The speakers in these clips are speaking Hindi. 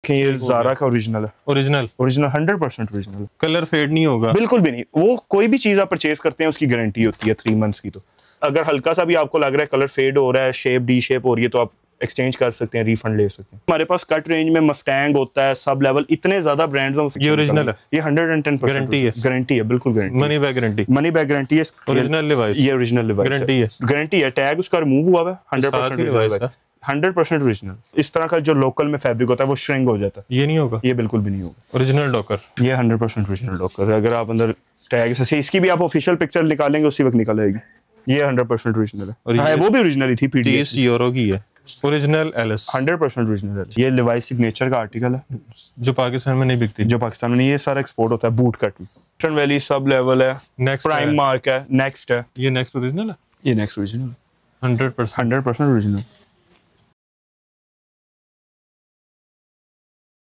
देखें ये ज़ारा का ओरिजिनल है, ओरिजिनल 100% ओरिजिनल, कलर फेड नहीं होगा बिल्कुल भी नहीं। वो कोई भी चीज़ आप परचेज करते हैं उसकी गारंटी होती है 3 मंथ्स की। तो अगर हल्का सा भी आपको लग रहा है कलर फेड हो रहा है, शेप डी शेप हो रही है, तो आप एक्सचेंज कर सकते हैं, रिफंड ले सकते हैं। हमारे पास कट रेंज में मस्टैंग होता है, सब लेवल, इतने ज्यादा ब्रांड्स हैं। ये ओरिजिनल है, ये 110% गारंटी है, बिल्कुल guarantee, money back guarantee, money back guarantee है। ओरिजिनल लिवाइस, ये ओरिजिनल लिवाइस गारंटी है, गारंटी है। टैग उसका रिमूव हुआ है, 100% लिवाइस है, 100% ओरिजिनल। इस तरह का जो लोकल में फैब्रिक होता है वो श्रिंक हो जाता है, ये नहीं होगा, ये बिल्कुल भी नहीं होगा। ओरिजिनल डॉकर, ये 100% ओरिजिनल डॉकर है। अगर आप अंदर टैग से इसकी भी आप ऑफिशियल पिक्चर निकालेंगे उसी वक्त निकल आएगी। ये 100% ओरिजिनल है, वो भी ओरिजिनल ही थी, पीडीएफ 30 यूरो की है, ओरिजिनल एलएस, 100% ओरिजिनल है। ये लिवाइस सिग्नेचर का आर्टिकल है जो पाकिस्तान में नहीं बिकती, जो पाकिस्तान में नहीं, ये सारा एक्सपोर्ट होता है बूट कट में। टन वैली सब लेवल है, नेक्स्ट प्राइम मार्क है, नेक्स्ट है, ये नेक्स्ट ओरिजिनल है, ये नेक्स्ट ओरिजिनल 100% ओरिजिनल।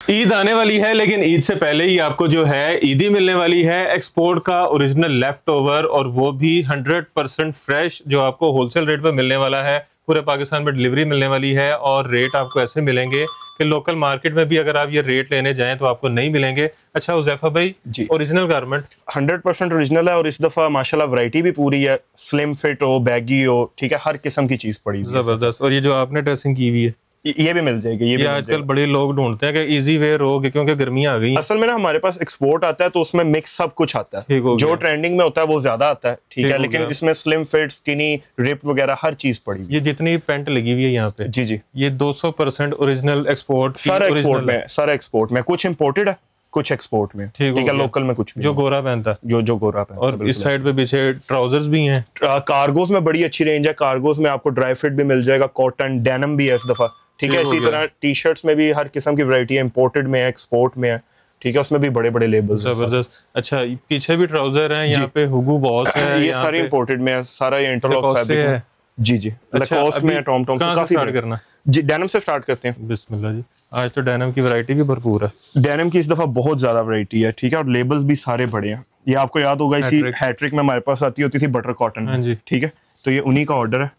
ईद आने वाली है, लेकिन ईद से पहले ही आपको जो है ईदी मिलने वाली है एक्सपोर्ट का ओरिजिनल लेफ्ट ओवर, और वो भी 100% फ्रेश, जो आपको होलसेल रेट पे मिलने वाला है। पूरे पाकिस्तान में डिलीवरी मिलने वाली है, और रेट आपको ऐसे मिलेंगे कि लोकल मार्केट में भी अगर आप ये रेट लेने जाएं तो आपको नहीं मिलेंगे। अच्छा हुज़ैफा भाई जी, ओरिजिनल गारमेंट 100% ओरिजिनल है, और इस दफ़ा माशाल्लाह वैरायटी भी पूरी है, स्लिम फिट हो, बैगी हो, ठीक है, हर किस्म की चीज़ पड़ी हुई है, जबरदस्त। और ये जो आपने ड्रेसिंग की हुई है ये भी मिल जाएगी। ये भी आजकल बड़े लोग ढूंढते हैं कि इजी वेयर हो, क्योंकि गर्मियां आ गई। असल में ना हमारे पास एक्सपोर्ट आता है तो उसमें मिक्स सब कुछ आता है, जो ट्रेंडिंग में होता है वो ज्यादा आता है, ठीक है, लेकिन इसमें स्लिम फिट, स्किनी, रिप वगैरह हर चीज पड़ी। ये जितनी पेंट लगी हुई है यहाँ पे, जी जी, ये 200% ओरिजिनल एक्सपोर्ट, सारा एक्सपोर्ट में, सारा एक्सपोर्ट में, कुछ इंपोर्टेड है, कुछ एक्सपोर्ट में, ठीक है, लोकल में कुछ भी जो गोरा पहनता है, जो गोरा पहनता है। और इस साइड पे पीछे ट्राउजर्स भी हैं। कार्गोज में बड़ी अच्छी रेंज है, कार्गोज में आपको ड्राई फिट भी मिल जाएगा, कॉटन, डेनिम भी है इस दफा, ठीक है। इसी तरह टी शर्ट्स में भी हर किस्म की वैरायटी है, इंपोर्टेड में है, एक्सपोर्ट में है, ठीक है, उसमें भी बड़े बड़े लेबल्स। जबरदस्त। अच्छा पीछे भी ट्राउजर हैं, यहाँ पे हुगू बॉस है, ये सारे इंपोर्टेड में है, सारा ये इंटरलॉक फैब्रिक है। जी जी, लैकोस्ट में, टॉम टॉम से काफी स्टार्ट करना जी, डेनिम से स्टार्ट करते हैं। बिस्मिल्लाह जी। आज तो डेनिम की वैरायटी भी भरपूर है, डेनिम की इस दफा बहुत ज्यादा वैरायटी है, ठीक है, और लेबल्स भी सारे बड़े हैं। ये आपको याद होगा, इसी हैट्रिक में हमारे पास आती होती थी बटर कॉटन, ठीक है, तो ये उन्हीं का ऑर्डर है।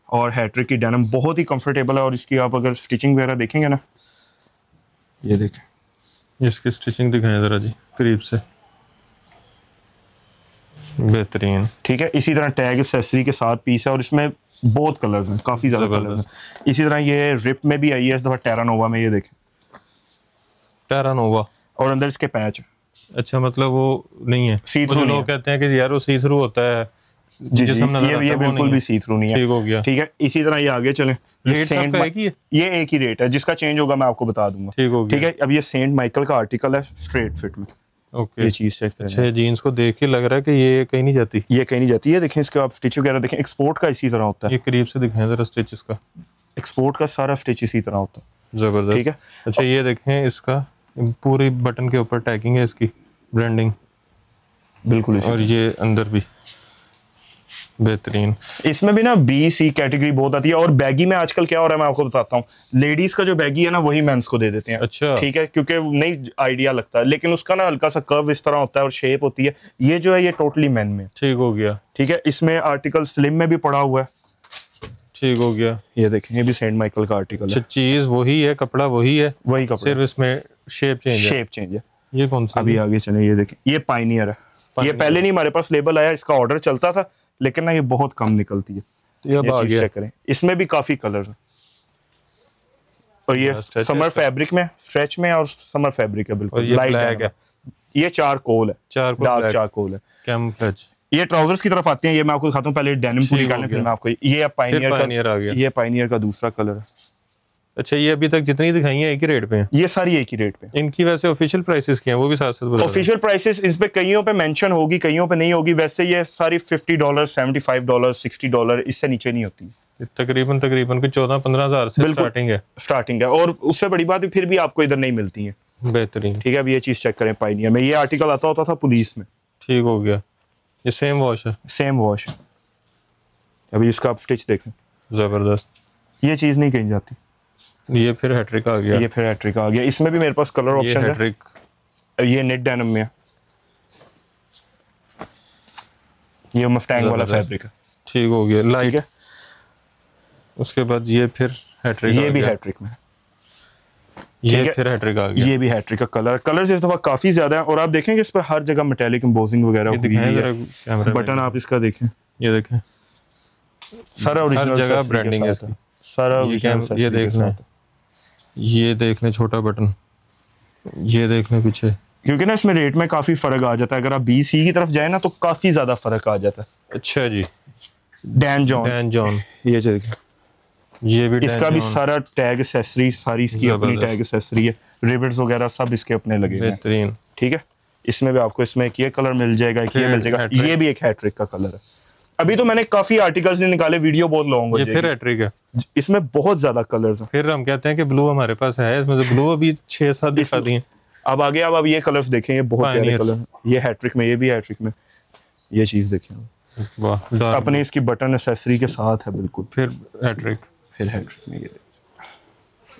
और हैट्रिक की डेनिम बहुत ही कंफर्टेबल है, और इसकी आप अगर स्टिचिंग वगैरह देखेंगे ना, ये देखें, इसकी स्टिचिंग दिखाएं जरा जी करीब से, बेहतरीन, ठीक है। इसी तरह टैग एक्सेसरी के साथ पीस है, और इसमें बहुत कलर्स हैं, काफी ज्यादा कलर्स हैं। इसी तरह ये रिप में भी आई है इस दफा, टेरानोवा में, ये देखें, टेरानोवा, और अंदर इसके पैच। अच्छा, मतलब वो नहीं है सी थ्रू, लोग कहते हैं कि यार वो सी थ्रू होता है, जी जी, ये बिल्कुल भी सी थ्रू नहीं है, ठीक हो गया, ठीक है। इसी तरह ये आगे चलें, ये एक ही रेट है, जिसका चेंज होगा मैं आपको बता दूंगा, ठीक हो गया, ठीक है। अब ये सेंट माइकल का आर्टिकल है, स्ट्रेट फिट में, ओके, ये चीज चेक करें। अच्छा, जीन्स को देख के लग रहा है कि ये कहीं नहीं जाती, ये कहीं नहीं जाती, ये देखें, इसका आप स्टिच वगैरह देखें, एक्सपोर्ट का इसी तरह होता है। ये करीब से दिखाएं जरा स्टिचेस का, एक्सपोर्ट का सारा स्टिच इसी तरह होता है, जबरदस्त, ठीक है। अच्छा ये देखें, इसका पूरी बटन के ऊपर टैगिंग है, इसकी ब्रांडिंग बिल्कुल, और ये अंदर भी बेहतरीन। इसमें भी ना बी सी कैटेगरी बहुत आती है, और बैगी में आजकल क्या हो रहा है मैं आपको बताता हूँ, लेडीज का जो बैगी है ना वही मेंस को दे देते हैं, अच्छा, ठीक है, क्योंकि नहीं आइडिया लगता है, लेकिन उसका ना हल्का सा कर्व इस तरह होता है और शेप होती है। ये जो है ये टोटली मेन में, ठीक हो गया, ठीक है। इसमें आर्टिकल स्लिम में भी पड़ा हुआ है, ठीक हो गया, ये देखें, ये भी सेंट माइकल का आर्टिकल है, चीज वही है, कपड़ा वही है, वही कपड़ा, सिर्फ इसमें शेप चेंज है। ये कौन सा, अभी आगे चले, ये देखें, ये पायनियर है, ये पहले नहीं हमारे पास लेबल आया, इसका ऑर्डर चलता था, लेकिन ना ये बहुत कम निकलती है, ये चीज चेक करें, इसमें भी काफी कलर है, और ये समर फैब्रिक में, स्ट्रेच में, और समर फैब्रिक है, बिल्कुल लाइट है। ये चारकोल है, डार्क चारकोल है, कैमोफ्लेज। ये ट्राउजर्स की तरफ आते हैं, ये मैं आपको दिखाता हूँ, पहले डेनिम को निकालने, फिर मैं आपको ये पायनियर का दूसरा कलर है। अच्छा, ये अभी तक जितनी दिखाई है एक ही रेट पे हैं, ये सारी एक ही रेट पे। इनकी वैसे ऑफिशियल प्राइसेस क्या हैं वो भी साथ साथ बता। ऑफिशियल प्राइसेस इस पे कईयों पे मेंशन होगी, कईयों पे नहीं होगी, वैसे ये सारी $50, $75, $60, इससे नीचे नहीं होती, तकरीबन कोई 14-15 हज़ार से स्टार्टिंग है, और उससे बड़ी बात फिर भी आपको इधर नहीं मिलती है, बेहतरीन, ठीक है। अब ये चीज चेक करें, पायनियर में ये आर्टिकल आता होता था पुलिस में, ठीक हो गया, ये सेम वॉश है, सेम वॉश है। अभी इसका आप स्टिच देखें, जबरदस्त, ये चीज नहीं कहीं जाती। ये फिर हैट्रिक आ गया, ये फिर हैट्रिक आ गया, इसमें भी मेरे पास कलर ऑप्शन है, ये नेट डेनिम में है, ये मफ्टैंग वाला फैब्रिक है, ठीक हो गया, लाइट है। उसके बाद ये फिर हैट्रिक, ये भी हैट्रिक में, ये फिर हैट्रिक आ गया। ये भी हैट्रिक का कलर्स इस दफा काफी ज्यादा है और आप देखेंगे इस पर हर जगह मेटालिक एम्बोसिंग वगैरह हुई है। बटन आप इसका देखें, ये देखें सारा ओरिजिनल जगह ब्रांडिंग है इसकी, सारा ओरिजिनल। ये देखना, ये देखने छोटा बटन, ये देखने पीछे, क्योंकि ना इसमें रेट में काफी फर्क आ जाता है। अगर आप BC की तरफ जाए ना तो काफी ज्यादा फर्क आ जाता है। अच्छा जी, डैन जॉन ये देखें, ये भी इसका भी सारा टैग एक्सेसरी, सारी इसकी अपनी टैग एक्सेसरी है, रिबन्स वगैरह सब इसके अपने लगे हुए हैं। ठीक है, इसमें भी आपको इसमें एक ये कलर मिल जाएगा, एक ये मिल जाएगा, ये भी एक हैट्रिक का कलर है। अभी तो मैंने काफी आर्टिकल्स निकाले, वीडियो बहुत लॉन्ग हो जाएगी। ये फिर हैट्रिक है, इसमें बहुत ज्यादा कलर्स हैं। फिर हम कहते हैं कि ब्लू हमारे पास है, इसमें से ब्लू अभी 6-7 दिखा दिए। अब आगे अब ये कलर्स देखें, ये बहुत प्यारे कलर, ये हैट्रिक में, ये भी हैट्रिक में, ये चीज देखें, वाह, अपने इसकी बटन एक्सेसरी के साथ है बिल्कुल। फिर हैट्रिक में ये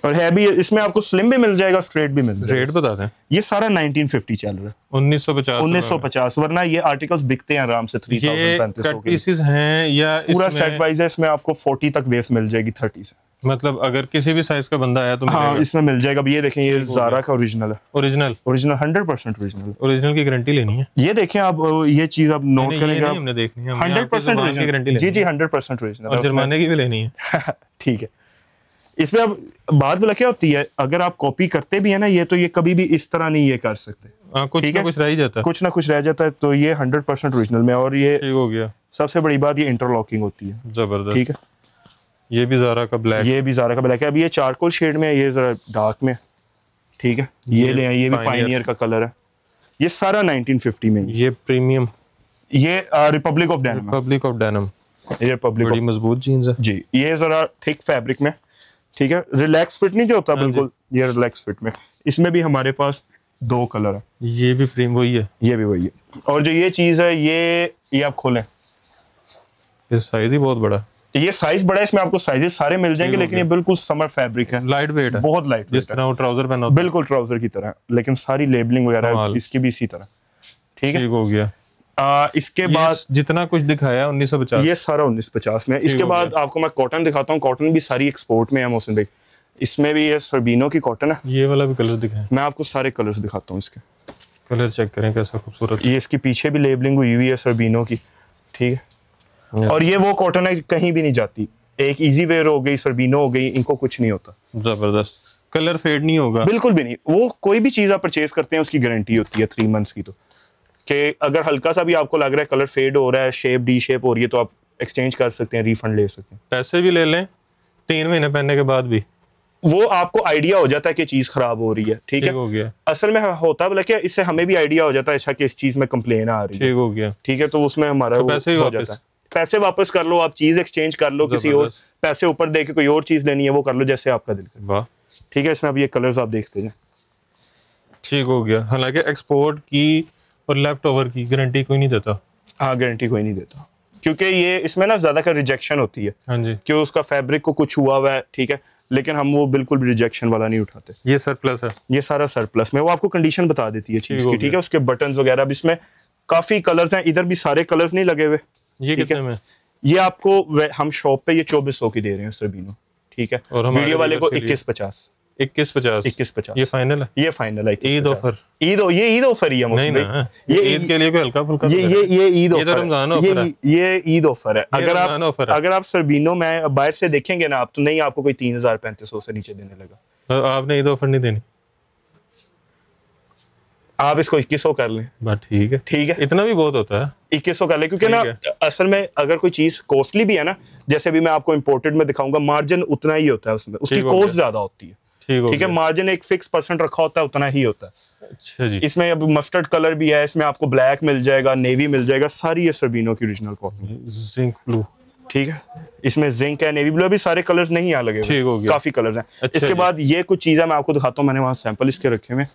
और है भी, इसमें आपको स्लिम भी मिल जाएगा, स्ट्रेट भी मिल जाएगा। रेट बता दें। ये सारा 1950 चल रहा है, 1950, वरना ये आर्टिकल्स बिकते हैं आराम से 3000-3500 के पीसेस हैं या पूरा सेट वाइज है। इसमें आपको 40 तक वेस्ट मिल जाएगी, 30 से। मतलब अगर किसी भी साइज का बंदा आया तो हाँ, इसमें मिल जाएगा। अब ये देखें, ये ज़ारा का ओरिजिनल है, ओरिजिनल 100% ओरिजिनल की गारंटी लेनी है। ये देखें आप, ये चीज आप नोट करेंगे, हमने देखनी है 100% ओरिजिनल। जी 100% ओरिजिनल, और जुर्माने की भी लेनी है। ठीक है, इसमें अब बात बोला क्या होती है, अगर आप कॉपी करते भी है ना ये, तो ये कभी भी इस तरह नहीं ये कर सकते, कुछ ना कुछ रह ही जाता है, कुछ ना कुछ रह जाता है। तो ये 100% ओरिजिनल में, और ये ठीक हो गया। सबसे बड़ी बात, ये इंटरलॉकिंग होती है, जबरदस्त। ठीक है, ये भी ज़ारा का ब्लैक, ये भी ज़ारा का ब्लैक है। अब ये चारकोल शेड में है, ये जरा डार्क में, ठीक है। ये ले, ये भी पायनियर का कलर है। ये सारा 1950 में। ये प्रीमियम, ये रिपब्लिक ऑफ डेनिम, ये रिपब्लिक, बड़ी मजबूत जीन्स है जी। ये जरा थिक फैब्रिक में, ठीक है, रिलैक्स फिट नहीं जो होता बिल्कुल, ये रिलैक्स फिट में। इसमें भी हमारे पास 2 कलर है। ये भी प्रीमियम वही है, ये भी वही है। और जो ये चीज है, ये आप खोलें, ये साइज ही बहुत बड़ा, ये साइज बड़ा है, इसमें आपको साइजेस सारे मिल जाएंगे, लेकिन ये बिल्कुल समर फैब्रिक है, लाइट वेट है, बहुत लाइट, जिस तरह वो ट्राउजर पहना होता है, बिल्कुल ट्राउजर की तरह, लेकिन सारी लेबलिंग वगैरह इसकी भी इसी तरह, ठीक है। ठीक हो गया। इसके बाद जितना कुछ दिखाया 1950, ये सारा 1950 में। इसके बाद आपको मैं कॉटन दिखाता हूँ। कॉटन भी सारी एक्सपोर्ट में है मोहसिन भाई। इसमें भी ये सर्बिनो की कॉटन है। ये वाला भी कलर दिखाएं, मैं आपको सारे कलर्स दिखाता हूँ इसके, कलर चेक करें कैसा खूबसूरत। ये इसकी पीछे भी लेबलिंग हुई हुई है सर्बिनो की, ठीक है। और ये वो कॉटन है कहीं भी नहीं जाती, एक इजी वेयर हो गई, सर्बिनो हो गई, इनको कुछ नहीं होता। जबरदस्त, कलर फेड नहीं होगा बिल्कुल भी नहीं। वो कोई भी चीज आप परचेज करते हैं उसकी गारंटी होती है 3 मंथ्स की, तो कि अगर हल्का सा भी आपको लग रहा है कलर फेड हो रहा है, शेप डी शेप हो रही है, तो आप एक्सचेंज कर सकते हैं, रिफंड ले सकते हैं, पैसे भी ले लें 3 महीने पहनने के बाद भी। वो आपको आइडिया हो जाता है कि चीज खराब हो रही है, ठीक है, हो गया। असल में होता है क्या, इससे हमें भी आइडिया हो जाता है अच्छा कि इस चीज में कंप्लेन आ रही है, ठीक हो गया, ठीक है, तो उसमें हमारा तो पैसे हो जाता है। पैसे वापस कर लो, आप चीज एक्सचेंज कर लो, किसी और पैसे ऊपर दे के कोई और चीज लेनी है वो कर लो, जैसे आपका दिल करे। वाह, ठीक है। इसमें अब ये कलर्स आप देखते हैं, ठीक हो गया। हालांकि एक्सपोर्ट की और लेफ्ट ओवर की गारंटी कोई नहीं देता। हाँ, गारंटी कोई नहीं देता, क्योंकि ये इसमें ना ज्यादा का रिजेक्शन होती है। हाँ जी, कि उसका फैब्रिक को कुछ हुआ हुआ है, ठीक है, लेकिन हम वो बिल्कुल भी रिजेक्शन वाला नहीं उठाते। ये सरप्लस है, ये सारा सरप्लस में, वो आपको कंडीशन बता देती है चीज की, ठीक है, उसके बटन्स वगैरह। अब इसमें काफी कलर्स हैं, इधर भी सारे कलर्स नहीं लगे हुए। ये कितने में? ये आपको हम शॉप पे ये 2400 की दे रहे हैं सर्बिनो, ठीक है, और वीडियो वाले को 2150। 2150 ये फाइनल है, ये फाइनल है। ईद ऑफर, ये ईद ऑफर ही है नहीं ना, ये ईद के लिए कोई हल्का फुल्का, ये ईद ऑफर, रमजान ऑफर है, ये ईद ऑफर है। अगर आप सर्बिनो में बाहर से देखेंगे ना आप, तो नहीं आपको कोई 3000-3500 से नीचे देने लगा। तो आपने ईद ऑफर नहीं देनी, आप इसको 2100 कर लें, बस ठीक है, ठीक है, इतना भी बहुत होता है, 2100 कर लें, क्योंकि ना असल में अगर कोई चीज कॉस्टली भी है ना, जैसे भी मैं आपको इंपोर्टेड में दिखाऊंगा, मार्जिन उतना ही होता है उसमें, उसकी कॉस्ट ज्यादा होती है, ठीक है, मार्जिन एक फिक्स % रखा होता है, उतना ही होता है। अच्छा जी। इसमें अब मस्टर्ड कलर भी है, इसमें आपको ब्लैक मिल जाएगा, नेवी मिल जाएगा, सारी ये सर्बिनो की ओरिजिनल कॉटन, जिंक ब्लू, ठीक है, इसमें जिंक है, नेवी ब्लू, अभी सारे कलर्स नहीं यहाँ लगे हुए, काफी कलर्स हैं। अच्छा, इसके बाद ये कुछ चीजें मैं आपको दिखाता हूँ, मैंने वहाँ सैंपल इसके रखे हुए,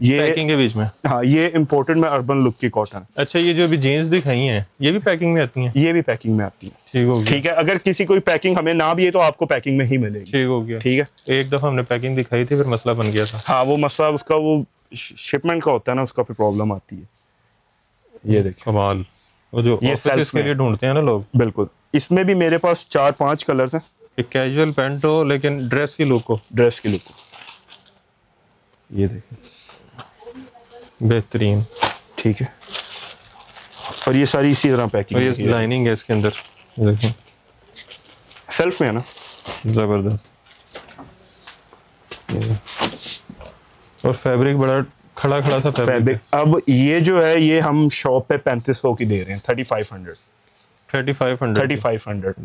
ये पैकिंग के बीच में। हाँ, ये इंपोर्टेड में अर्बन लुक की कॉटन। अच्छा, ये जो अभी जीन्स दिखाई हैं ये भी पैकिंग में आती हैं? ये भी पैकिंग में आती है, ठीक हो गया, ठीक है। अगर किसी कोई पैकिंग हमें ना भी है तो आपको पैकिंग में ही मिलेगी, ठीक हो गया, ठीक है। एक दफा हमने पैकिंग दिखाई थी, फिर मसला बन गया था। हाँ, वो मसला उसका वो शिपमेंट का होता है ना, उसका फिर प्रॉब्लम आती है। ये देखो कमाल, वो जो ऑफिस के लिए ढूंढते हैं ना लोग, बिल्कुल। इसमें भी मेरे पास 4-5 कलर्स हैं। कैजुअल पैंट हो लेकिन ड्रेस की लुक हो, ड्रेस की लुक हो, ये देखें, बेहतरीन। ठीक है, और ये सारी इसी तरह पैकिंग, और ये लाइनिंग है इसके अंदर, देखें सेल्फ में है ना, जबरदस्त। और फैब्रिक बड़ा खड़ा खड़ा सा फैब्रिक। अब ये जो है ये हम शॉप पे 3500 की दे रहे हैं, 3500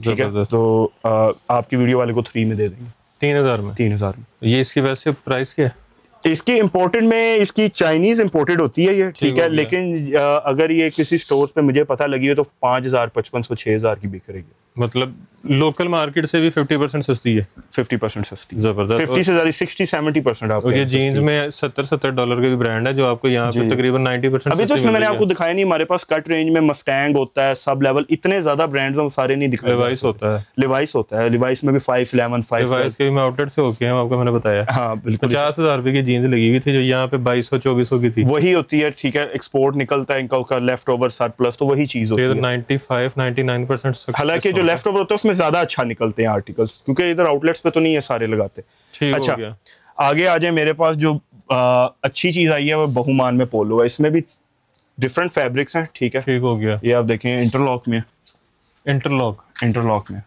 ठीक है। तो आपकी वीडियो वाले को 3 में दे देंगे, 3000 में। 3000 में। ये इसकी वैसे प्राइस क्या है? इसकी इंपोर्टेड में, इसकी चाइनीज इंपोर्टेड होती है ये, ठीक है, लेकिन अगर ये किसी स्टोर पे मुझे पता लगी है तो 5000, 5500, 6000 की बिक रही है। मतलब लोकल मार्केट से भी 50% सस्ती है। 50% सस्ती, जबरदस्त। 50 से ज्यादा 60-70% आपको। और ये जीन्स में $70 के भी ब्रांड है जो आपको यहाँ पे तकरीबन 90% अभी तो इसमें मैंने आपको दिखाया नहीं, हमारे पास कट रेंज में मस्टैंग होता है, सब लेवल, इतने ज्यादा ब्रांड्स हैं, सारे नहीं दिखाए। लिवाइस होता है, लिवाइस में भी 511, लिवाइस के भी मैं आउटलेट से होके हैं, आपको मैंने बताया। हाँ बिल्कुल। 50,000 रुपए की जीन्स लगी हुई थी जो यहाँ पे 2200-2400 की थी, वही होती है, ठीक है। एक्सपोर्ट निकलता है इनका लेफ्ट ओवर सरप्लस, तो वही चीज होती है। 95-99% हालांकि जो लेफ्ट ओवर होता है उसमें ज्यादा अच्छा निकलते हैं आर्टिकल्स, क्योंकि इधर आउटलेट्स पे तो नहीं है सारे लगाते। अच्छा, आगे आ जाए, मेरे पास जो अच्छी चीज आई है वो बहुमान में पोलो है। इसमें भी डिफरेंट फैब्रिक्स हैं, ठीक है। ठीक हो गया। ये आप देखें इंटरलॉक में, इंटरलॉक में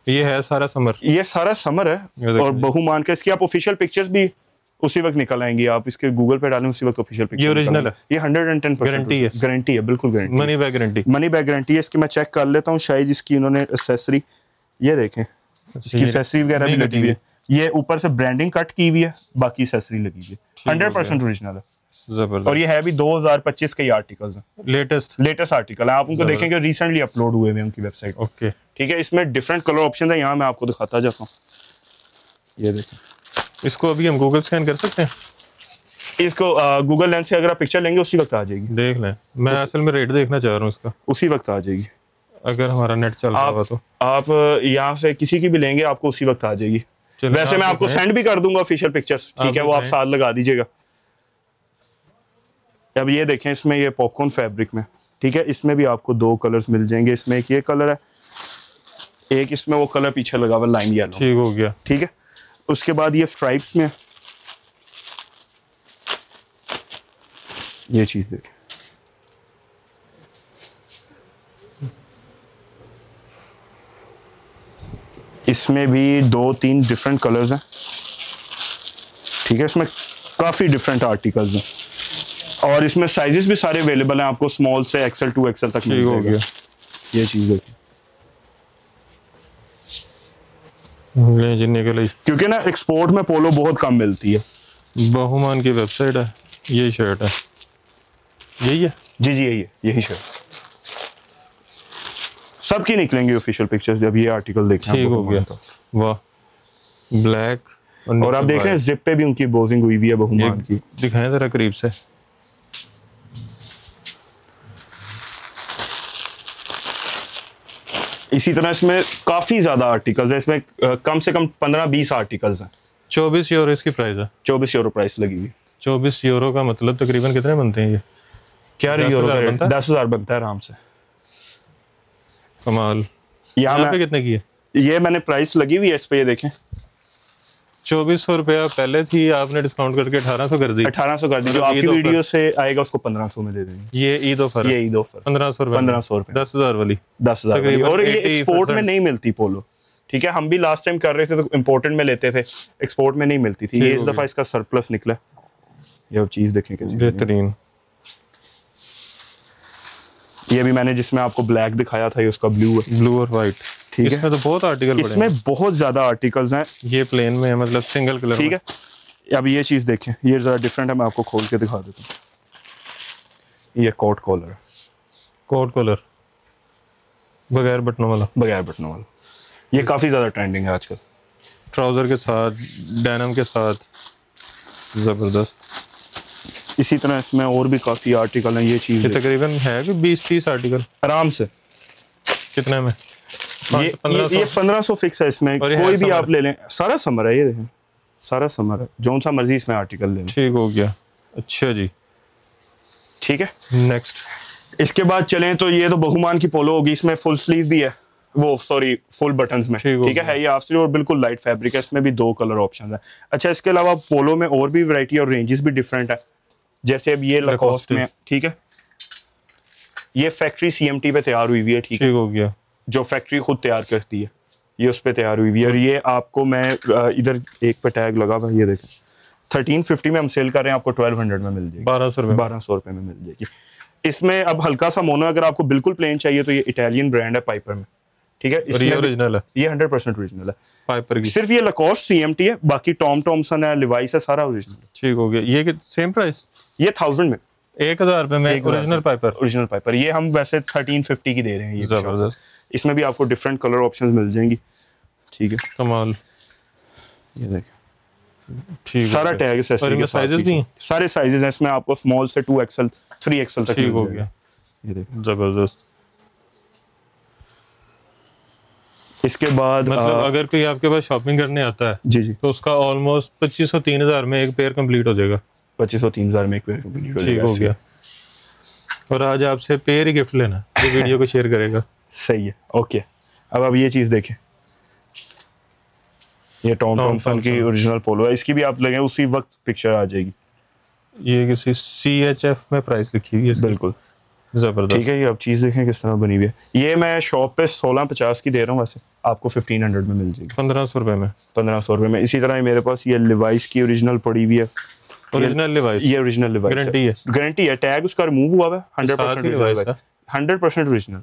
ये है सारा समर, ये सारा समर है। और बहुमान का, इसकी आप ऑफिशियल पिक्चर्स भी उसी वक्त निकल आएंगी, आप इसके गूगल पे डालें उसी वक्त ऑफिशियल पिक्चर। ये ओरिजिनल है, ये 110% गारंटी है, बिल्कुल गारंटी, मनी बैक गारंटी है। इसकी मैं चेक कर लेता हूँ, शायद इसकी इन्होंने एक्सेसरी, ये देखें इसकी एक्सेसरी वगैरह भी लगी हुई है। ये ऊपर से ब्रांडिंग कट की हुई है, बाकी एक्सेसरी लगी हुई है, 100% ओरिजिनल है। जबरदस्त। और ये है भी 2025 के आर्टिकल्स हैं, लेटेस्ट आर्टिकल है। आप उनको देखेंगे, रिसेंटली अपलोड हुए हैं उनकी वेबसाइट। ओके, ठीक है। इसमें डिफरेंट कलर ऑप्शन है, यहाँ मैं आपको दिखाता जाता हूँ। ये देखें, इसको अभी हम गूगल स्कैन कर सकते हैं? इसको गूगल लेंस से अगर आप पिक्चर लेंगे उसी वक्त आ जाएगी। देख लें, मैं असल में रेट देखना चाह रहा हूँ इसका, उसी वक्त आ जाएगी। अगर हमारा नेट चल रहा हो तो आप यहाँ से किसी की भी लेंगे, आपको उसी वक्त आ जाएगी। वैसे मैं आपको सेंड भी कर दूंगा ऑफिशियल पिक्चर्स, ठीक है, वो आप साथ लगा दीजिएगा। अब ये देखें, इसमें ये पॉपकॉर्न फैब्रिक में, ठीक है, इसमें भी आपको 2 कलर्स मिल जाएंगे। इसमें एक ये कलर है, एक इसमें वो कलर पीछे लगा हुआ लाइम येलो। ठीक हो गया, ठीक है। उसके बाद ये स्ट्राइप्स में, ये चीज देखें, इसमें भी 2-3 डिफरेंट कलर्स हैं, ठीक है। इसमें काफी डिफरेंट आर्टिकल्स हैं और इसमें साइजेस भी सारे अवेलेबल हैं, आपको स्मॉल से एक्सएल 2XL तक मिल जाएगा। ये चीज देखिए, क्योंकि ना एक्सपोर्ट में पोलो बहुत कम मिलती है। बहुमान की वेबसाइट है, ये शर्ट है, यही है जी, यही शर्ट। सबकी निकलेंगे ऑफिशियल पिक्चर्स जब ये आर्टिकल देखें। ठीक हो गया, वाह, ब्लैक। और आप देख रहे हैं जिप पे भी उनकी बोजिंग हुई है बहुमान की। दिखाएं जरा करीब से। इसी तरह इसमें काफी ज्यादा आर्टिकल्स है, इसमें कम से कम 15-20 आर्टिकल्स हैं। 24 यूरो इसकी प्राइस है। 24 यूरो प्राइस लगी हुई। 24 यूरो का मतलब तकरीबन कितने बनते हैं ये? क्या यूरो का बनता है? 10,000 बनता है आराम से। कमाल। यहाँ पे कितने की है? ये मैंने प्राइस लगी हुई है इस पे, ये देखें 2400 रुपया पहले थी, आपने डिस्काउंट करके 1800 कर दी। 1800 कर दी, जो आपकी वीडियो से आएगा उसको 1500 में दे देंगे। ये ईद ऑफर, 1500 रुपए 10,000 वाली 10,000। और ये एक्सपोर्ट में नहीं मिलती पोलो, ठीक है। हम भी लास्ट टाइम कर रहे थे तो इम्पोर्टेड में लेते थे, एक्सपोर्ट में नहीं मिलती थी। ये इस दफा इसका सरप्लस निकला। ये चीज देखें कैसी बेहतरीन। ये भी मैंने जिसमें आपको ब्लैक दिखाया था, ये उसका ब्लू और व्हाइट, ठीक है। इसमें तो बहुत आर्टिकल, इसमें बहुत ज्यादा आर्टिकल्स हैं। ये प्लेन में है, मतलब सिंगल कलर, ठीक है। अब ये चीज देखें, ये जरा डिफरेंट है, मैं आपको खोल के दिखा देता हूँ। ये कोट कॉलर है, कोट कॉलर बगैर बटनों वाला, ये काफी ज्यादा ट्रेंडिंग है आजकल। ट्राउजर के साथ, डेनिम के साथ, जबरदस्त। इसी तरह इसमें और भी काफी आर्टिकल हैं। ये चीज तकरीबन है कि 20-30 आर्टिकल आराम से। कितने में? ये 1500 फिक्स है इसमें, कोई भी आप ले लें। सारा समर है, ये देखें सारा समर है, जो सा मर्जी इसमें आर्टिकल ले लें। ठीक हो गया, अच्छा जी, ठीक है। नेक्स्ट। इसके बाद चलें तो ये तो बहुमान की पोलो होगी, इसमें फुल स्लीव भी है, वो सॉरी फुल बटन्स में, ठीक है ये हाफ स्लीव और बिल्कुल लाइट फैब्रिक है, इसमें भी 2 कलर ऑप्शन है। अच्छा इसके अलावा पोलो में और भी वैरायटी और रेंजेस भी डिफरेंट है, जैसे अब ये लाकोस्ट में, ठीक है ये फैक्ट्री CMT पे तैयार हुई हुई है, ठीक हो गया, जो फैक्ट्री खुद तैयार करती है, ये उस पर तैयार हुई हुई है। और ये आपको मैं इधर एक पे टैग लगा हुआ, ये देखें 1350 में हम सेल कर रहे हैं, आपको 1200 में मिल जाएगी, 1200 रुपये में मिल जाएगी। इसमें अब हल्का सा मोनो, अगर आपको बिल्कुल प्लेन चाहिए तो ये इटालियन ब्रांड है पाइपर में, ठीक है ये ओरिजिनल है, ये 100% ओरिजिनल है पाइपर की, सिर्फ ये लाकोस्ट CMT है, बाकी टॉम थॉमसन है, लिवाइस है, सारा ओरिजिनल। ठीक हो गया। ये सेम प्राइस, ये 1000 में, 1000 रुपए में ओरिजिनल पाइपर। ये हम वैसे 1350 की दे रहे हैं ये जबरदस्त। इसमें भी आपको डिफरेंट कलर ऑप्शंस मिल जाएंगी, ठीक है कमाल। ये देखिए ठीक सारा टैग एक्सेसरी के साइजेस भी हैं, सारे साइजेस हैं इसमें, आपको स्मॉल से 2XL 3XL तक ठीक हो गया। ये देखिए जबरदस्त। इसके बाद मतलब अगर कोई आपके पास शॉपिंग करने आता है जी जी तो उसका ऑलमोस्ट 2500-3000 में एक पेयर कंप्लीट हो जाएगा, 2500-3000 में एक पेयर कंप्लीट हो जाएगा, ठीक हो गया। और आज आपसे पेयर ही गिफ्ट लेना, ये वीडियो को शेयर करेगा। सही है, ओके। अब ये चीज देखें, ये टॉम थॉमसन की ओरिजिनल पोलो है, इसकी भी आप लगे उसी वक्त पिक्चर आ जाएगी। ये किसी CHF में प्राइस लिखी हुई है, बिल्कुल जबरदस्त, ठीक है। ये अब चीज देखें किस तरह बनी हुई है, ये मैं शॉप पे 1650 की दे रहा हूँ, वैसे आपको 1500 में मिल जाएगी, 1500 रुपए में, 1500 रुपए में। इसी तरह मेरे पास ये लिवाइस की ओरिजिनल पड़ी हुई है, ओरिजिनल लिवाइस, ये ओरिजिनल लिवाइस गारंटी है, टैग उसका रिमूव हुआ है, 100% ओरिजिनल।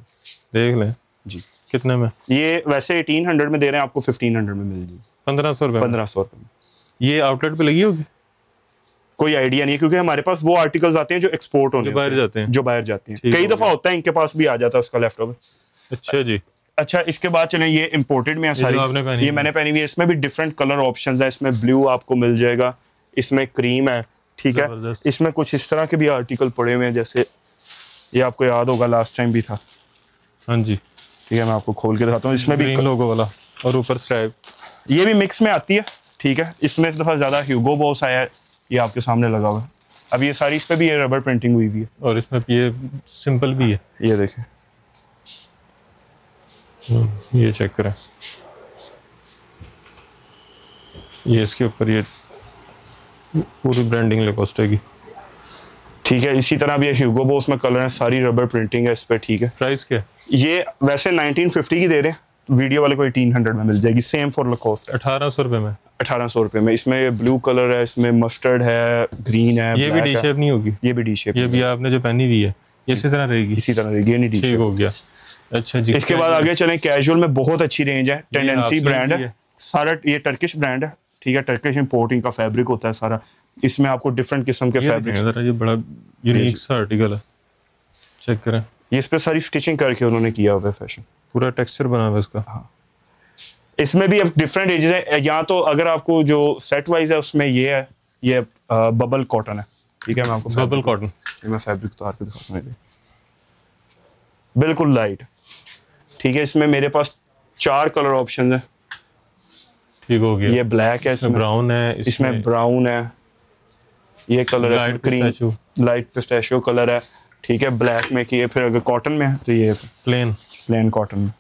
देख लें जी कितने में, ये वैसे 1800 में दे रहे हैं, आपको 1500 में मिल जाएगी, 1500 रुपए, 1500 रुपए में। ये आउटलेट पे लगी होगी, कोई आइडिया नहीं है, क्योंकि हमारे पास वो आर्टिकल्स आते हैं जो एक्सपोर्ट होने, जो बाहर जाते हैं, कई दफा होता है इनके पास भी आ जाता है उसका लेफ्ट ओवर। अच्छा जी। अच्छा इसके बाद चलें, ये इंपोर्टेड में है सारी, ये मैंने पहनी हुई है, इसमें भी डिफरेंट कलर ऑप्शंस है, इसमें ब्लू आपको मिल जाएगा, इसमें क्रीम है, ठीक है। इसमें कुछ इस तरह के भी आर्टिकल पड़े हुए हैं, जैसे ये आपको याद होगा लास्ट टाइम भी था, हाँ जी, ठीक है मैं आपको खोल के दिखाता हूँ। इसमें भी लोगो वाला और ऊपर स्ट्राइप, ये भी मिक्स में आती है, ठीक है। इसमें इस दफा ज्यादा ह्यूगो बॉस आया है, ये आपके सामने लगा हुआ है। अब ये सारी इस पे भी ये रबर प्रिंटिंग हुई भी है, और इसमें ये सिंपल भी है, ये देखें, ये चेक करें, ये इसके ऊपर ये पूरी ब्रांडिंग लेकोस्ट की, ठीक है। इसी तरह भी ये ह्यूगो बॉस में कलर है, सारी रबर प्रिंटिंग है इस पे, ठीक है। प्राइस क्या है? ये वैसे 1950 की दे रहे हैं, वीडियो वाले को 1800 में मिल जाएगी, सेम फॉर लाकोस्ट, 1800 रुपए में, 1800 रुपए में। इसमें ब्लू कलर है, इसमें मस्टर्ड है, ग्रीन है, ये भी डी शेप नहीं होगी, ये भी डी शेप, ये भी आपने जो पहनी हुई है ये इसी तरह रहेगी, इसी तरह रहेगी, ये नहीं डी शेप हो गया। अच्छा जी, इसके बाद आगे चलें, कैजुअल में बहुत अच्छी रेंज है, टेंडेंसी ब्रांड है सारा, ये टर्किश ब्रांड है, ठीक है, टर्किश इंपोर्टिंग का फैब्रिक होता है सारा, इसमें आपको डिफरेंट किस्म के फैब्रिक, ये बड़ा यूनिक सा आर्टिकल है, चेक करें, ये इस पे सारी स्टिचिंग करके उन्होंने किया हुआ है, फैशन पूरा टेक्सचर बना हुआ है इसका। हाँ, इसमें भी अब डिफरेंट एजेस है, यहाँ तो अगर आपको जो सेट वाइज है उसमें ये है, ये बबल कॉटन है, ठीक है। मैं आपको बबल कॉटन, मैं फैब्रिक उतार के दिखाता हूँ, बिल्कुल लाइट, ठीक है। इसमें मेरे पास 4 कलर ऑप्शन है, ठीक हो गया। ये ब्लैक है, इसमें ब्राउन है, इसमें ब्राउन है, ये कलर है क्रीम लाइट पिस्ताशियो कलर है, ठीक है। ब्लैक में कि फिर अगर कॉटन में है तो ये प्लेन कॉटन में,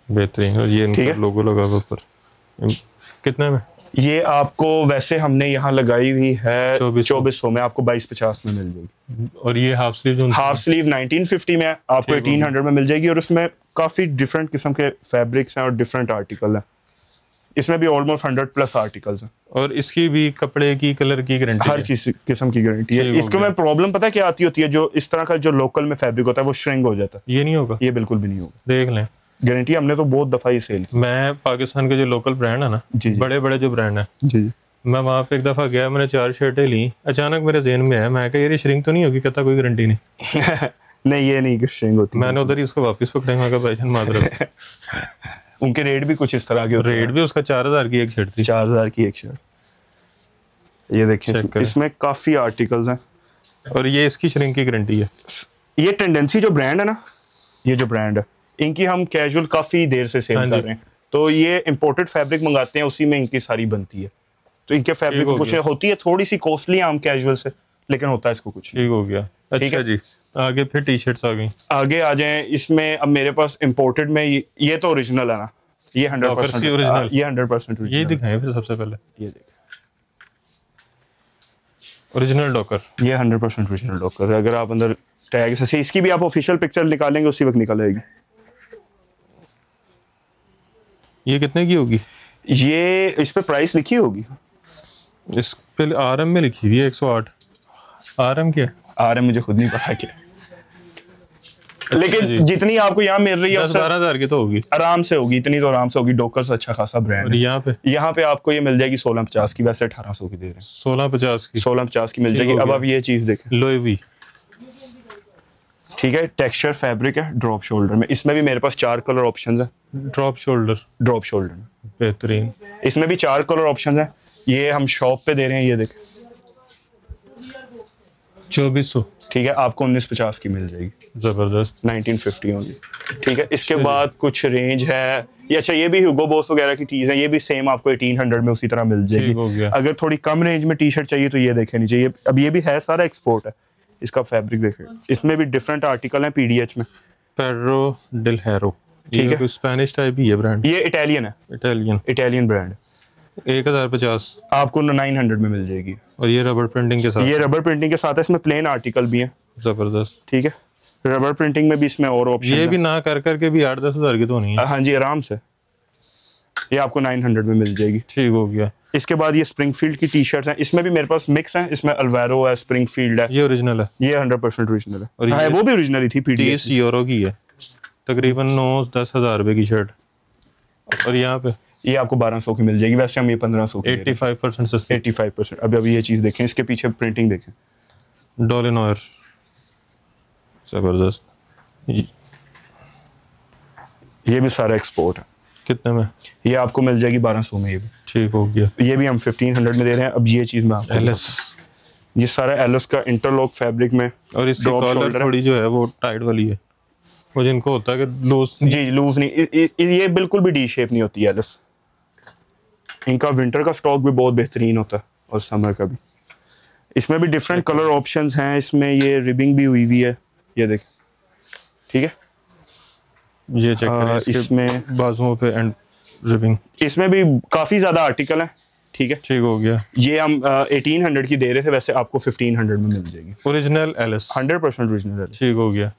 बेहतरीन। और ये इनका लोगो लगा हुआ ऊपर, कितने में? ये आपको वैसे हमने यहाँ लगाई हुई है 2400 में, आपको 2250 में मिल जाएगी। और ये हाफ स्लीव 1950 में आपको 1800 में मिल जाएगी। और उसमें काफी डिफरेंट किस्म के फैब्रिक्स हैं और डिफरेंट आर्टिकल हैं, इसमें भी ऑलमोस्ट 100+ आर्टिकल्स हैं। और इसकी भी कपड़े की कलर की गारंटी, हर किस्म की गारंटी है। इसको में प्रॉब्लम पता है क्या आती होती है, जो इस तरह का जो लोकल में फैब्रिक होता है वो श्रिंक हो जाता है। ये नहीं होगा, ये बिल्कुल भी नहीं होगा, देख लें। गारंटी हमने तो बहुत दफा ही सेल की। मैं पाकिस्तान के जो लोकल ब्रांड है ना, बड़े बड़े जो ब्रांड है जी, मैं वहाँ पे एक दफा गया, मैंने 4 शर्टें ली, अचानक मेरे ज़हन में है, मैं कहा ये श्रिंक तो नहीं होगी, कहता कोई गारंटी नहीं। नहीं ये नहीं श्रिंक होती। मैंने उधर ही उसको वापस पकड़ेगा का पैशन माजरत। उनके रेट भी कुछ इस तरह के, रेट भी उसका 4000 की एक शर्ट थी, 4000 की एक शर्ट। ये देखिए इसमें काफी आर्टिकल्स हैं और ये इसकी श्रिंक की गारंटी है। ये टेंडेंसी जो ब्रांड है ना, ये जो ब्रांड है इनकी हम कैजुअल काफी देर से सेल कर रहे हैं। तो ये इंपोर्टेड फैब्रिक मंगाते हैं, उसी में इनकी सारी बनती है। तो इनके फैब्रिक कुछ होती है थोड़ी सी कॉस्टली आम कैजुअल से, लेकिन होता है इसको कुछ। ठीक हो गया। अच्छा जी, आगे फिर टी शर्ट्स आ गई। आगे आ जाएं, इसमें अब मेरे पास इंपोर्टेड में ये तो ओरिजिनल है ना, ये 100% ओरिजिनल, ये 100% ये दिखाएं फिर सबसे पहले। ये देख, ओरिजिनल डॉकर, ये 100% ओरिजिनल डॉकर है। अगर आप अंदर टैग से इसकी भी आप ऑफिशियल पिक्चर निकालेंगे उसी वक्त निकल आएगी। ये कितने की होगी? ये इस पे प्राइस लिखी होगी, इस पे RM में लिखी हुई है 108। RM क्या है? RM मुझे खुद नहीं पता क्या, लेकिन जितनी आपको यहाँ मिल रही है 10-12 हज़ार की तो होगी, आराम से होगी, इतनी तो आराम से होगी। डॉकर्स अच्छा खासा ब्रांड है। यहाँ पे आपको ये मिल जाएगी 1650 की, वैसे 1800 की दे रहे हैं। 1650 की मिल जाएगी। अब आप ये चीज देखें, लोएवी, ठीक है, टेक्सचर फैब्रिक है, ड्रॉप शोल्डर में। इसमें भी मेरे पास 4 कलर ऑप्शंस हैं। ड्रॉप शोल्डर बेहतरीन। इसमें भी 4 कलर ऑप्शंस हैं। ये हम शॉप पे दे रहे हैं, ये देखें 2400, ठीक है, आपको 1950 की मिल जाएगी। जबरदस्त, 1950 होगी, ठीक है। इसके बाद कुछ रेंज है ये, अच्छा ये भी ह्यूगो बॉस वगैरह की टीज है, ये भी सेम आपको 1800 में उसी तरह मिल जाएगी। अगर थोड़ी कम रेंज में टी शर्ट चाहिए तो ये देखे नीचे, ये अब ये भी है सारा एक्सपोर्ट है। इसका फैब्रिक देखें, इसमें भी डिफरेंट आर्टिकल हैं PDH में। पेड्रो डेल हेरो, ठीक है, स्पेनिश टाइप ही है ब्रांड। ये इटालियन है, इटालियन ब्रांड। 1050 आपको 900 में मिल जाएगी। और ये रबर प्रिंटिंग के साथ, ये रबर प्रिंटिंग के साथ है। इसमें प्लेन आर्टिकल भी है, जबरदस्त, ठीक है। रबर प्रिंटिंग में भी इसमें और ऑप्शन, ये भी ना कर करके भी 8-10 हज़ार की तो नहीं है। हाँ जी, आराम से ये आपको 900 में मिल जाएगी। ठीक हो गया। इसके बाद ये स्प्रिंगफील्ड की टी शर्ट्स हैं। इसमें भी मेरे पास मिक्स हैं, इसमें अल्वेरो है, स्प्रिंगफील्ड है। ये ओरिजिनल है, ये 100% ओरिजिनल है। और हाँ, वो भी ओरिजिनल ही थी। 30 यूरो की है, तकरीबन 9-10 हज़ार रुपए की शर्ट। और यहाँ पे ये आपको 1200 की मिल जाएगी, वैसे हम ये 1500 की 85% सस्ती। 85%। अभी ये चीज़ देखें, इसके पीछे प्रिंटिंग देखें, डोलिनोयर, जबरदस्त। ये भी सारा एक्सपोर्ट है। कितने में? ये आपको मिल जाएगी 1200 में। ये भी ठीक हो गया। ये भी हम 1500 में दे रहे हैं। अब ये चीज़ में आपको LS, ये सारा LS का इंटरलॉक फैब्रिक में। और इसकी कॉलर थोड़ी जो है वो टाइट वाली है, वो जिनको होता है कि लूज, जी लूज नहीं, ये बिल्कुल भी डी शेप नहीं होती है LS। इनका विंटर का स्टॉक भी बहुत बेहतरीन होता है और समर का भी। इसमें भी डिफरेंट कलर ऑप्शंस हैं। इसमें ये रिबिंग भी हुई हुई है, ये देख, ठीक है। ये चेक करें, इसमें बाजुओं पे एंड रिबिंग। इसमें भी काफी ज्यादा आर्टिकल है, ठीक है। ठीक हो गया। ये हम 1800 की दे रहे थे, वैसे आपको 1500 में मिल जाएगी। Original LS, 100% original. ठीक हो गया,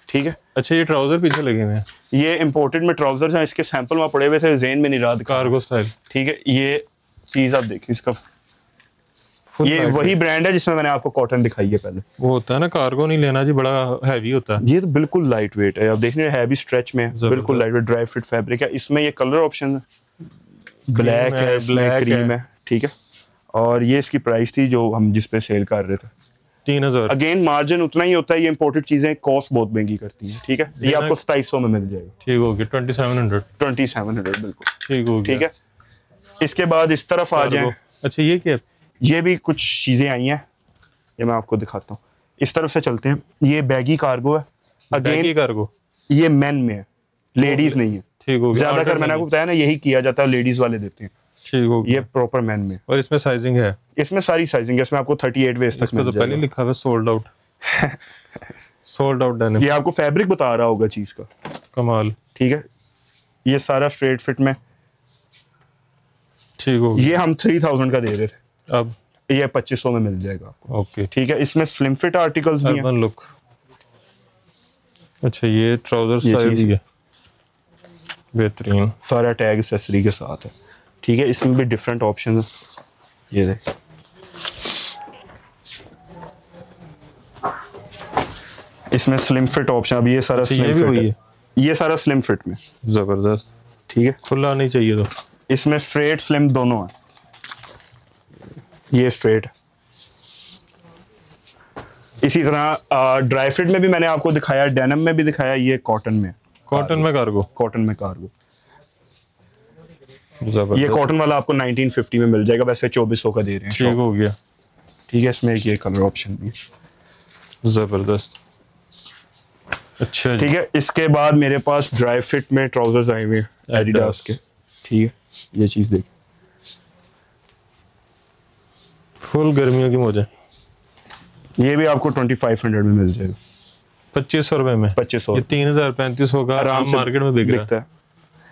ठीक है। अच्छा, ये ट्राउजर पीछे लगे हुए हैं, ये इंपोर्टेड में ट्राउजर्स हैं। इसके सैंपल वहाँ पड़े हुए थे, जेन में नहीं रहा, कार्गो स्टाइल, ठीक है। ये चीज आप देखिए, इसका ये वही ब्रांड है जिसमें मैंने आपको कॉटन दिखाई है पहले। वो होता है ना, कार्गो नहीं लेना जी, बड़ा हैवी होता है। ये तो बिल्कुल लाइट वेट है, आप देख रहे हैं, हैवी स्ट्रेच में, बिल्कुल light weight dry fit fabric है। इसमें ये कलर ऑप्शन है, ब्लैक है, इसमें क्रीम है, ठीक है। और ये इसकी प्राइस थी जो हम जिस पे सेल कर रहे थे, 3000। अगेन मार्जिन उतना ही होता है। ये इंपोर्टेड चीजें कॉस्ट बहुत महंगी करती हैं, ठीक है। ये आपको 2700 में मिल जाएगा। ठीक हो गया, 2700 बिल्कुल ठीक हो गया, ठीक है। इसके बाद इस तरफ आ जाए। अच्छा, ये क्या? ये भी कुछ चीजें आई हैं, ये मैं आपको दिखाता हूँ। इस तरफ से चलते हैं। ये बैगी कार्गो है, अगेन कार्गो, ये मेन में है, लेडीज नहीं है। ठीक हो गया। ज्यादातर मैंने आपको बताया ना, यही किया जाता है, लेडीज वाले देते हैं। ठीक हो गया, ये प्रॉपर मैन में। और इसमें साइजिंग है? इसमें सारी साइजिंग है। इसमें आपको 38 वेस्ट तक मिल जाएगा। तो पहले लिखा हुआ sold out, sold out denim. ये आपको फैब्रिक बता रहा होगा चीज का, कमाल, ठीक है। ये सारा स्ट्रेट फिट में, ठीक हो गया। ये हम 3000 का दे रहे थे, अब ये 2500 में मिल जाएगा आपको, ओके, ठीक है। इसमें स्लिम फिट आर्टिकल्स भी हैं। लुक, अच्छा, ये ट्राउजर साइज है, बेहतरीन, सारा टैग एक्सेसरी के साथ है, ठीक है। इसमें भी डिफरेंट ऑप्शन है, ये देख, इसमें स्लिम फिट ऑप्शन। अब ये सारा स्लिम फिट है, ये सारा स्लिम फिट में, जबरदस्त, ठीक है। खुला नहीं चाहिए तो। इसमें स्ट्रेट स्लिम दोनों है, ये स्ट्रेट। इसी तरह ड्राई फिट में भी मैंने आपको दिखाया, डेनिम में भी दिखाया, ये कॉटन में, कॉटन में कार्गो, कॉटन में कार्गो। ये कॉटन वाला आपको 1950 में मिल जाएगा, वैसे 2400 का दे रहे हैं। ठीक हो गया, ठीक है। इसमें ये कलर ऑप्शन भी, जबरदस्त, अच्छा, ठीक है। इसके बाद मेरे पास ड्राई फिट में ट्राउजर्स आए हुए हैं एडिडास के, ठीक है। ये चीज देख, फुल गर्मियों की मौज है, ये भी आपको 2500 में मिल जाएगा, 2500 रुपए में। 2500, ये 3000-3500 का आराम मार्केट में बिक रहा है।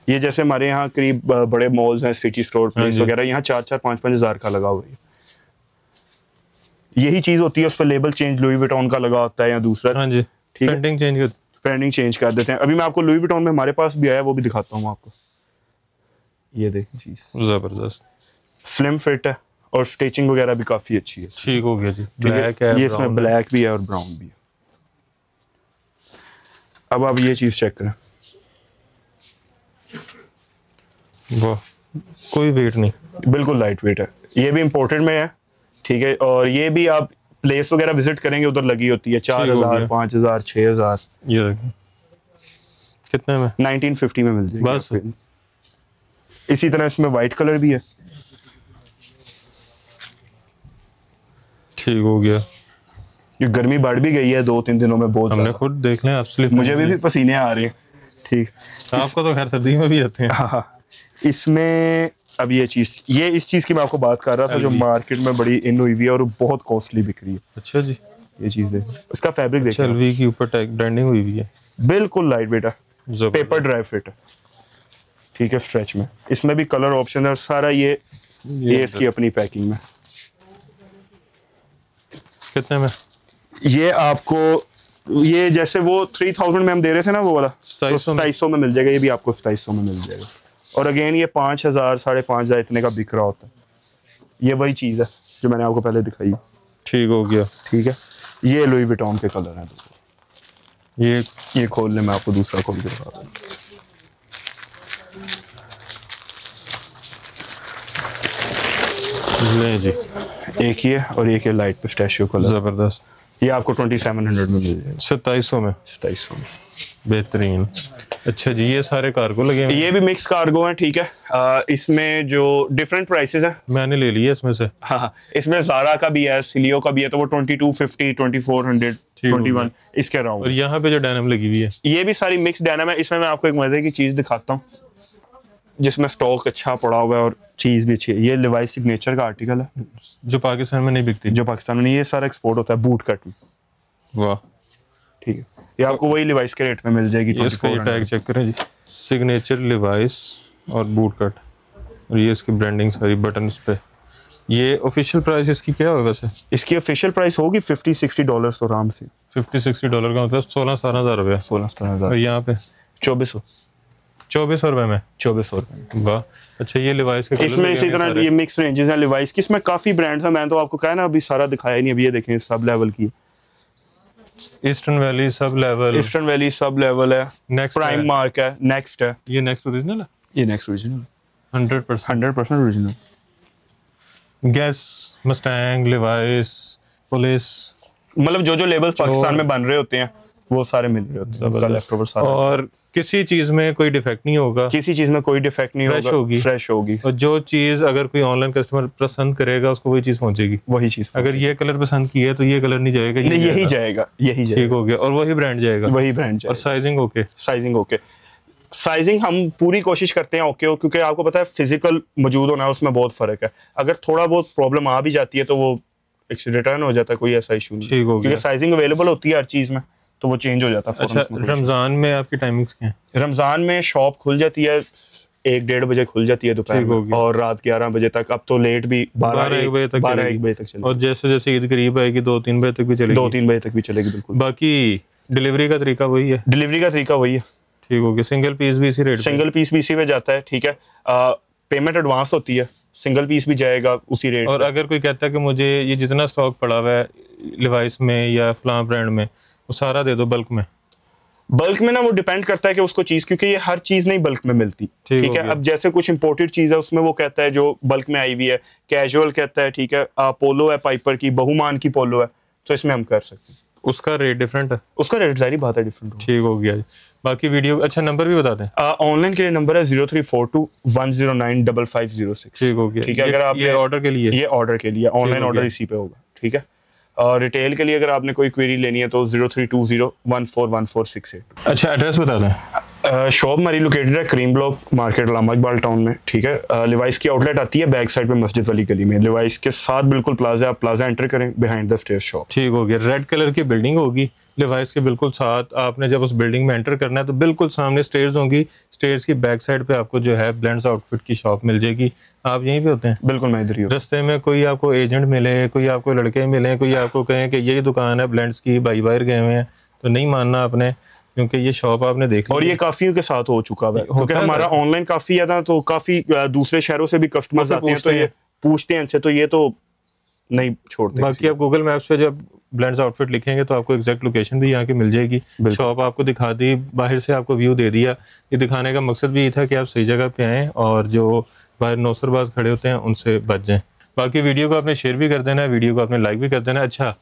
ये जैसे हमारे यहाँ करीब बड़े मॉल्स हैं, सिटी स्टोर प्लेस वगैरह, यहाँ 4-4, 5-5 हज़ार का लगा हुआ है। यही चीज होती है, उस पर लेबल चेंज लुई विटॉन का लगा होता है या दूसरा। हाँ जी, ठीक है, प्रिंटिंग चेंज कर देते हैं। अभी मैं आपको लुई विटॉन में हमारे पास भी आया, वो भी दिखाता हूँ आपको। ये देखिए चीज जबरदस्त, स्लिम फिट है और स्टिचिंग वगैरह भी काफी अच्छी है। ठीक हो गया जी। ब्लैक है, ये इसमें ब्लैक भी है और ब्राउन भी है। अब आप ये चीज चेक करें, वाह, कोई वेट नहीं, बिल्कुल लाइट वेट है। ये भी इम्पोर्टेड में है, ठीक है। और ये भी आप प्लेस वगैरह विजिट करेंगे, उधर लगी होती है 4000, 5000, 6000। ये देखिए कितने में? 1950 में मिल जाएगी बस। इसी तरह इसमें वाइट कलर भी है। ठीक हो गया। ये गर्मी बढ़ भी गई है 2-3 दिनों में बहुत। हमने खुद देख लें, आप मुझे भी पसीने आ रहे हैं। ठीक, आपको तो खैर सर्दी में भी आते हैं। हाँ, इसमें अब ये चीज, ये इस चीज की मैं आपको बात कर रहा था जो मार्केट में बड़ी इन हुई हुई है और बहुत कॉस्टली बिक रही है। अच्छा जी, ये चीज है, इसका फैब्रिक देखिए, एलवी के ऊपर टैग ब्रांडिंग हुई हुई है, बिल्कुल लाइट वेट है, पेपर ड्राई फिट है, ठीक है, स्ट्रेच में। इसमें भी कलर ऑप्शन है सारा। ये इसकी अपनी पैकिंग में। कितने में? ये आपको, ये जैसे वो 3000 में हम दे रहे थे ना वो वाला, 2700 में मिल जाएगा। ये भी आपको 2700 में मिल जाएगा। और अगेन ये 5000, 5500 इतने का बिक रहा होता है। ये वही चीज है जो मैंने आपको पहले दिखाई। ठीक हो गया, ठीक है। ये लुई विटॉन के कलर हैं। ये खोल ले, मैं आपको दूसरा खोल के दिखा दूँ। ले जी, एक ये और एक ये लाइट पिस्ताशियो कलर, जबरदस्त। ये आपको 2700 में मिल जाएगा। 2700 में? 2700 में, बेहतरीन। अच्छा जी, ये सारे कार्गो लगे हैं? ये भी मिक्स कार्गो है, ठीक है। इसमें जो डिफरेंट प्राइसेस हैं, मैंने ले लिया इसमें से। हाँ, इसमें ज़ारा का भी है, सिलियो का भी है, तो वो 2250, 2400, 21 इसके अराउंड। और यहाँ पे जो डेनिम लगी हुई है, ये भी सारी मिक्स डेनिम है। इसमें मैं आपको एक मजे की चीज दिखाता हूँ जिसमें स्टॉक अच्छा पड़ा हुआ है और चीज भी अच्छी है। ये लिवाइस सिग्नेचर का आर्टिकल है जो पाकिस्तान में नहीं बिकती, जो पाकिस्तान में नहीं, ये सारा एक्सपोर्ट होता है बूट कट में। वाह, ठीक है। ये आपको वही लिवाइस के रेट में मिल जाएगी। इसका ये टैग चेक करें जी, सिग्नेचर लिवाइस और बूट कट, और ये इसकी ब्रांडिंग सारी बटन्स पे। ये ऑफिशियल प्राइस इसकी क्या होगा वैसे? इसकी ऑफिशियल प्राइस होगी $50-60 तो आराम से। $50-60 का मतलब 16-17 रुपये। 16-17 और यहाँ पे 2400 रुपये में। 2400 रुपये। वाह। अच्छा, ये लिवाइस के इसमें इसी तरह ये मिक्स रेंजेस हैं लिवाइस की। इसमें काफी ब्रांड्स हैं, मैंने तो आपको कहा ना अभी सारा दिखाया ही नहीं। अभी ये देखें, सब लेवल की eastern valley sub level, eastern valley sub level है, नेक्स्ट प्राइम मार्क है, नेक्स्ट है। ये नेक्स्ट ओरिजिनल है? ये next original 100% original. Gas, Mustang, Levi's, police, मतलब जो लेबल पाकिस्तान में बन रहे होते हैं वो सारे मिल रहे होते हैं, लेफ्ट ओवर सारा। और किसी चीज में कोई डिफेक्ट नहीं होगा, किसी चीज में कोई डिफेक्ट नहीं होगा, फ्रेश होगी। और जो चीज अगर कोई ऑनलाइन कस्टमर पसंद करेगा उसको वही चीज पहुंचेगी, वही चीज। अगर ये कलर पसंद की है तो ये कलर नहीं जाएगा, यही जाएगा। ठीक हो गया। और वही ब्रांड जाएगा, वही ब्रांड जाएगा। और साइजिंग ओके, साइजिंग हम पूरी कोशिश करते हैं ओके हो, क्योंकि आपको पता है फिजिकल मौजूद होना है उसमें बहुत फर्क है। अगर थोड़ा बहुत प्रॉब्लम आ भी जाती है तो वो रिटर्न हो जाता है, कोई ऐसा इशू नहीं, क्योंकि साइजिंग अवेलेबल होती है हर चीज में, तो वो चेंज हो जाता है। अच्छा, रमजान में आपकी टाइमिंग्स क्या है? रमजान में शॉप खुल जाती है 1-1:30 बजे खुल जाती है दोपहर में, और रात 11 बजे तक। अब तो लेट भी 12-1 बजे तक चलेगी। और जैसे जैसे ईद करीब आएगी 2-3 बजे तक भी चलेगी। 2-3 बजे तक भी चलेगी, बिल्कुल। बाकी डिलीवरी का तरीका वही है? डिलीवरी का तरीका वही है। ठीक हो गया। सिंगल पीस भी इसी रेट? सिंगल पीस भी इसी में जाता है, ठीक है। पेमेंट एडवांस होती है, सिंगल पीस भी जाएगा उसी रेट। और अगर कोई कहता है कि मुझे ये जितना स्टॉक पड़ा हुआ है लिवाइस में या फलां ब्रांड में वो सारा दे दो बल्क में? बल्क में ना वो डिपेंड करता है कि उसको चीज, क्योंकि ये हर चीज नहीं बल्क में मिलती, ठीक है। अब जैसे कुछ इंपोर्टेड चीज है उसमें वो कहता है जो बल्क में आई हुई है, कैजुअल कहता है, ठीक है, पोलो है पाइपर की, बहुमान की पोलो है, तो इसमें हम कर सकते हैं। उसका रेट डिफरेंट है? उसका रेट सारी बात है डिफरेंट। ठीक हो गया। बाकी वीडियो, अच्छा नंबर भी बता दें। ऑनलाइन के लिए नंबर है 0342-109-5506। ठीक हो गया, ठीक है। अगर आप ये ऑर्डर के लिए, ये ऑर्डर के लिए, ऑनलाइन ऑर्डर इसी पे होगा, ठीक है। और रिटेल के लिए अगर आपने कोई क्वेरी लेनी है तो 0320141468। अच्छा, एड्रेस बता दें। शॉप हमारी लोकेटेड है cream block market Allama Iqbal town में, ठीक है। लिवाइस की आउटलेट आती है बैक साइड पे मस्जिद वाली गली में, लिवाइस के साथ बिल्कुल प्लाजा, आप प्लाजा एंटर करें, बिहाइंड द स्टेयर शॉप। ठीक हो गया। रेड कलर की बिल्डिंग होगी लिवाइस के बिल्कुल साथ। आपने जब उस बिल्डिंग में एंटर करना है तो बिल्कुल सामने स्टेयर्स होंगी, स्टेयर्स की बैक साइड पे आपको जो है ब्लेंड्स आउटफिट की शॉप मिल जाएगी। आप यहीं पे होते हैं? बिल्कुल मैं इधर ही हूँ। रास्ते में कोई आपको एजेंट मिले, कोई आपको लड़के मिले, कोई आपको कहें कि यही दुकान है ब्लेंड्स की, भाई बाहर गए हुए हैं, तो नहीं मानना आपने, क्योंकि ये शॉप आपने देख ली। और ये काफी के साथ हो चुका है, क्योंकि हमारा ऑनलाइन काफी ज्यादा, तो काफी दूसरे शहरों से भी कस्टमर्स आते हैं, तो ये पूछते हैं इनसे, तो ये तो नहीं छोड़ते। बाकी आप गूगल मैप्स पे जब ब्लेंड्स आउटफिट लिखेंगे तो आपको एग्जैक्ट लोकेशन भी यहाँ की मिल जाएगी। शॉप आपको दिखा दी, बाहर से आपको व्यू दे दिया। ये दिखाने का मकसद भी ये था कि आप सही जगह पे आएँ और जो बाहर नौसरबाज खड़े होते हैं उनसे बच जाएं। बाकी वीडियो को आपने शेयर भी कर देना है, वीडियो को आपने लाइक भी कर देना है। अच्छा,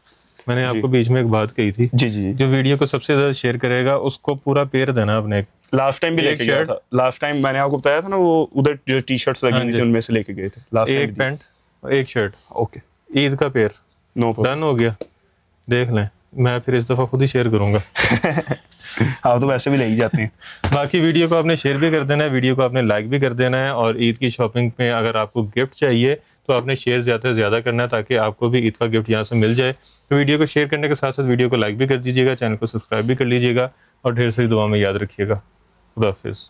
मैंने आपको बीच में एक बात कही थी, जी, जो वीडियो को सबसे ज्यादा शेयर करेगा उसको पूरा पेयर देना आपने। लास्ट टाइम भी लेके गया था, लास्ट टाइम मैंने आपको बताया था ना, वो उधर जो टी शर्ट्स लगी हुई थी उनमें से लेके गए थे लास्ट टाइम। एक पैंट और एक शर्ट, ओके, ईद का पेयर, नो डन हो गया। देख लें, मैं फिर इस दफा खुद ही शेयर करूंगा। आप तो वैसे भी ले ही जाते हैं। बाकी वीडियो को आपने शेयर भी कर देना है, वीडियो को आपने लाइक भी कर देना है। और ईद की शॉपिंग में अगर आपको गिफ्ट चाहिए तो आपने शेयर ज़्यादा से ज़्यादा करना है, ताकि आपको भी ईद का गिफ्ट यहाँ से मिल जाए। तो वीडियो को शेयर करने के साथ साथ वीडियो को लाइक भी कर दीजिएगा, चैनल को सब्सक्राइब भी कर लीजिएगा और ढेर सारी दुआ में याद रखिएगा। खुदा हाफिज़।